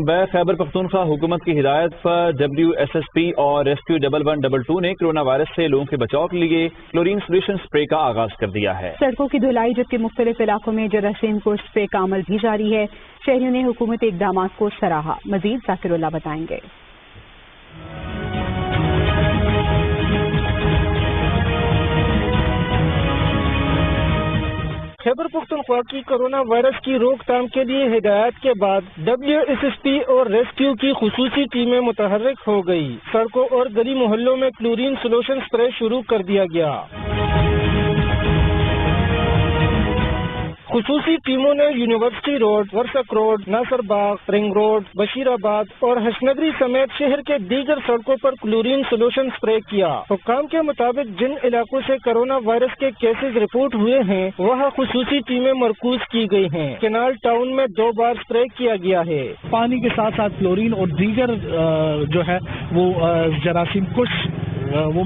Back Khyber Pakhtunkhwa हुकूमत की हिदायत पर WSSP और रेस्क्यू 1112 ने कोरोना वायरस से लोगों के बचाव के लिए क्लोरीन सोल्यूशन स्प्रे का आगाज कर दिया है। सड़कों की धुलाई जबकि मुख्तलिफ इलाकों में जरासीम को स्प्रे का अमल भी जारी है। शहरियों ने हुकूमती इकदाम को सराहा। मजीद जाकिरुल्लाह बताएंगे। खैबर पख्तूनख्वा की कोरोना वायरस की रोकथाम के लिए हिदायत के बाद WSSP और रेस्क्यू की खुसूसी टीमें मुतहर्रिक हो गई। सड़कों और गली मोहल्लों में क्लोरीन सोल्यूशन स्प्रे शुरू कर दिया गया। खुसूसी टीमों ने यूनिवर्सिटी रोड, वर्सक रोड, नासर बाग, रिंग रोड, बशीराबाद और हसनगरी समेत शहर के दीगर सड़कों पर क्लोरीन सोल्यूशन स्प्रे किया। हुक्काम के मुताबिक जिन इलाकों से कोरोना वायरस के केसेस रिपोर्ट हुए हैं वहाँ खुसूसी टीमें मरकूज की गई हैं। केनाल टाउन में 2 बार स्प्रे किया गया है। पानी के साथ साथ क्लोरीन और दीगर जो है वो जरासीम कुश वो